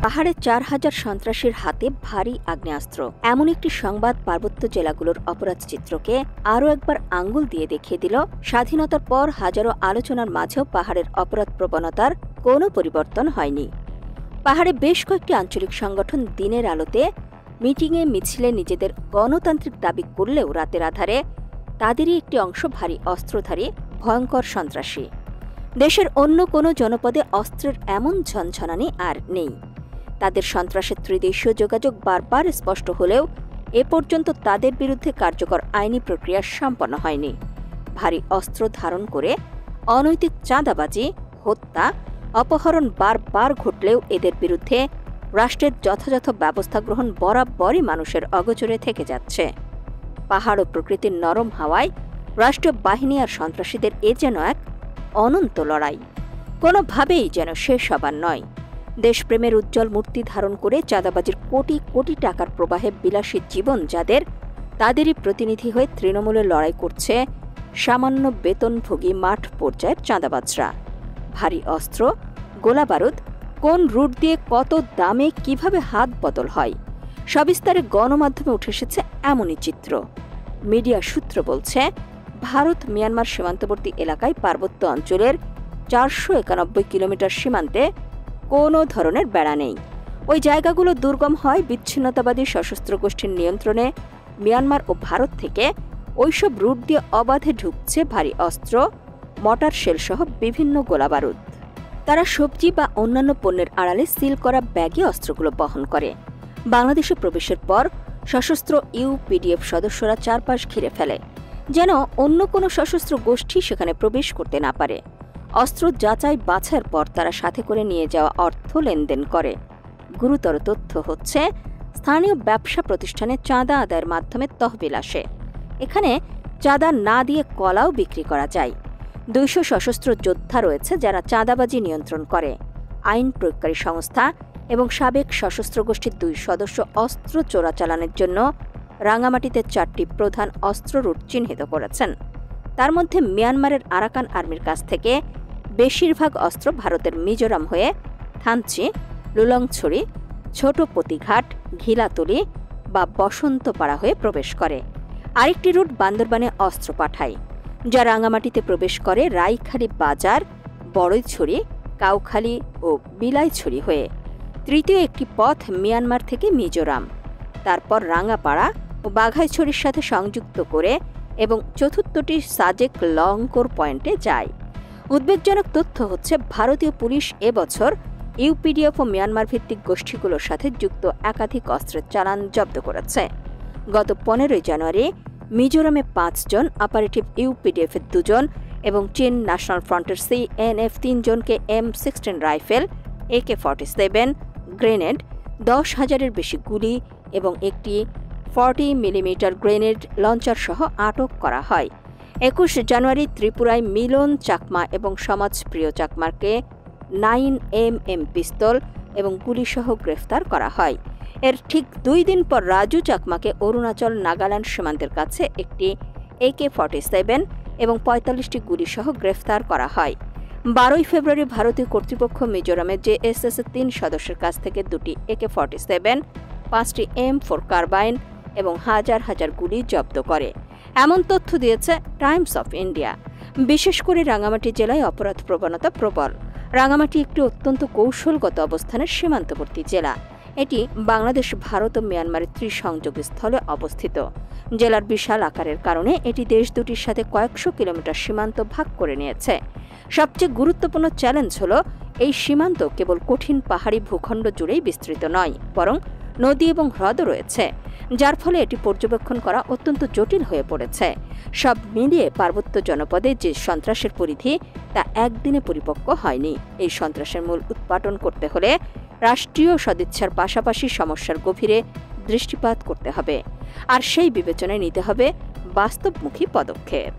পাহাড়ে ৪,০০০ সন্ত্রাসীর হাতে ভারী আগ্নেয়াস্ত্র, এমন একটি সংবাদ পার্বত্য জেলাগুলোর অপরাধ চিত্রকে আরও একবার আঙ্গুল দিয়ে দেখিয়ে দিল স্বাধীনতার পর হাজারো আলোচনার মাঝেও পাহাড়ের অপরাধ প্রবণতার কোনো পরিবর্তন হয়নি। পাহাড়ে বেশ কয়েকটি আঞ্চলিক সংগঠন দিনের আলোতে মিটিংয়ে মিছিলে নিজেদের গণতান্ত্রিক দাবি করলেও রাতের আধারে তাদেরই একটি অংশ ভারী অস্ত্রধারী ভয়ঙ্কর সন্ত্রাসী। দেশের অন্য কোনো জনপদে অস্ত্রের এমন ঝনঝনানি আর নেই। তাদের সন্ত্রাসের ত্রিদেশীয় যোগাযোগ বারবার স্পষ্ট হলেও এ পর্যন্ত তাদের বিরুদ্ধে কার্যকর আইনি প্রক্রিয়া সম্পন্ন হয়নি। ভারী অস্ত্র ধারণ করে অনৈতিক চাঁদাবাজি, হত্যা, অপহরণ বারবার ঘটলেও এদের বিরুদ্ধে রাষ্ট্রের যথাযথ ব্যবস্থা গ্রহণ বরাবরই মানুষের অগোচরে থেকে যাচ্ছে। পাহাড় ও প্রকৃতির নরম হাওয়ায় রাষ্ট্রীয় বাহিনী আর সন্ত্রাসীদের এ যেন এক অনন্ত লড়াই, কোনোভাবেই যেন শেষ হবার নয়। দেশপ্রেমের উজ্জ্বল মূর্তি ধারণ করে চাঁদাবাজির কোটি কোটি টাকার প্রবাহে বিলাসী জীবন যাদের, তাদেরই প্রতিনিধি হয়ে তৃণমূলে লড়াই করছে সামান্য বেতনভোগী মাঠ পর্যায়ের চাঁদাবাজরা। ভারী অস্ত্র, গোলাবারুদ কোন রুট দিয়ে কত দামে কিভাবে হাত বদল হয়, সবিস্তারে গণমাধ্যমে উঠে এসেছে এমনই চিত্র। মিডিয়া সূত্র বলছে, ভারত মিয়ানমার সীমান্তবর্তী এলাকায় পার্বত্য অঞ্চলের ৪৯১ কিলোমিটার সীমান্তে কোনো ধরনের বেড়া নেই। ওই জায়গাগুলো দুর্গম হয় বিচ্ছিন্নতাবাদী সশস্ত্র গোষ্ঠীর নিয়ন্ত্রণে। মিয়ানমার ও ভারত থেকে ওইসব রুট দিয়ে অবাধে ঢুকছে ভারী অস্ত্র, মটার শেলসহ বিভিন্ন গোলাবারুদ। তারা সবজি বা অন্যান্য পণ্যের আড়ালে সিল করা ব্যাগে অস্ত্রগুলো বহন করে। বাংলাদেশে প্রবেশের পর সশস্ত্র ইউপিডিএফ সদস্যরা চারপাশ ঘিরে ফেলে, যেন অন্য কোনো সশস্ত্র গোষ্ঠী সেখানে প্রবেশ করতে না পারে। অস্ত্র যাচাই বাছাইয়ের পর তারা সাথে করে নিয়ে যাওয়া অর্থ লেনদেন করে। গুরুতর তথ্য হচ্ছে, স্থানীয় ব্যবসা প্রতিষ্ঠানে চাঁদা আদায়ের মাধ্যমে তহবিল আসে। এখানে চাঁদা না দিয়ে কলাও বিক্রি করা যায়। ২০০ সশস্ত্র যোদ্ধা রয়েছে যারা চাঁদাবাজি নিয়ন্ত্রণ করে। আইন প্রয়োগকারী সংস্থা এবং সাবেক সশস্ত্র গোষ্ঠীর ২ সদস্য অস্ত্র চোরাচালানের জন্য রাঙামাটিতে ৪টি প্রধান অস্ত্র রুট চিহ্নিত করেছেন। তার মধ্যে মিয়ানমারের আরাকান আর্মির কাছ থেকে বেশিরভাগ অস্ত্র ভারতের মিজোরাম হয়ে থানচি, লুলংছড়ি, ছোট পতিঘাট, ঘিলাতলি বা বসন্তপাড়া হয়ে প্রবেশ করে। আরেকটি রুট বান্দরবানে অস্ত্র পাঠায়, যা রাঙামাটিতে প্রবেশ করে রাইখালি বাজার, বড়ইছড়ি, কাউখালী ও বিলাইছড়ি হয়ে। তৃতীয় একটি পথ মিয়ানমার থেকে মিজোরাম, তারপর রাঙাপাড়া ও বাঘাইছড়ির সাথে সংযুক্ত করে এবং চতুর্থটি সাজেক লংকোর পয়েন্টে যায়। উদ্বেগজনক তথ্য হচ্ছে, ভারতীয় পুলিশ এবছর ইউপিডিএফ ও মিয়ানমার ভিত্তিক গোষ্ঠীগুলোর সাথে যুক্ত একাধিক অস্ত্রের চালান জব্দ করেছে। গত ১৫ জানুয়ারি মিজোরামে ৫ জন, অপারেটিভ ইউপিডিএফের ২ জন এবং চীন ন্যাশনাল ফ্রন্টের সিএনএফ ৩ জনকে M16 রাইফেল, AK-47, গ্রেনেড, ১০,০০০-এর বেশি গুলি এবং একটি 40 মিলিমিটার গ্রেনেড লঞ্চার সহ আটক করা হয়। ২১ জানুয়ারি ত্রিপুরায় মিলন চাকমা এবং সমাজপ্রিয় চাকমাকে 9mm পিস্তল এবং গুলিসহ গ্রেফতার করা হয়। এর ঠিক ২ দিন পর রাজু চাকমাকে অরুণাচল নাগাল্যান্ড সীমান্তের কাছে একটি AK-47 এবং ৪৫টি গুলিসহ গ্রেফতার করা হয়। ১২ ফেব্রুয়ারি ভারতীয় কর্তৃপক্ষ মিজোরামে জেএসএস-এর ৩ সদস্যের কাছ থেকে ২টি AK-47, ৫টি M4 কার্বাইন এবং হাজার হাজার গুলি জব্দ করে। এমন তথ্য দিয়েছে টাইমস অফ ইন্ডিয়া। বিশেষ করে রাঙামাটি জেলায় অপরাধ প্রবণতা প্রবল। রাঙামাটি একটি অত্যন্ত কৌশলগত অবস্থানের সীমান্তবর্তী জেলা। এটি বাংলাদেশ, ভারত ও মিয়ানমারের ত্রিসংযোগ স্থলে অবস্থিত। জেলার বিশাল আকারের কারণে এটি দেশ দুটির সাথে কয়েকশো কিলোমিটার সীমান্ত ভাগ করে নিয়েছে। সবচেয়ে গুরুত্বপূর্ণ চ্যালেঞ্জ হল, এই সীমান্ত কেবল কঠিন পাহাড়ি ভূখণ্ড জুড়েই বিস্তৃত নয়, বরং নদী এবং হ্রদও রয়েছে, যার ফলে এটি পর্যবেক্ষণ করা অত্যন্ত জটিল হয়ে পড়েছে। সব মিলিয়ে পার্বত্য জনপদে যে সন্ত্রাসের পরিধি, তা একদিনে পরিপক্ব হয়নি। এই সন্ত্রাসের মূল উৎপাটন করতে হলে রাষ্ট্রীয় সদিচ্ছার পাশাপাশি সমস্যার গভীরে দৃষ্টিপাত করতে হবে, আর সেই বিবেচনায় নিতে হবে বাস্তবমুখী পদক্ষেপ।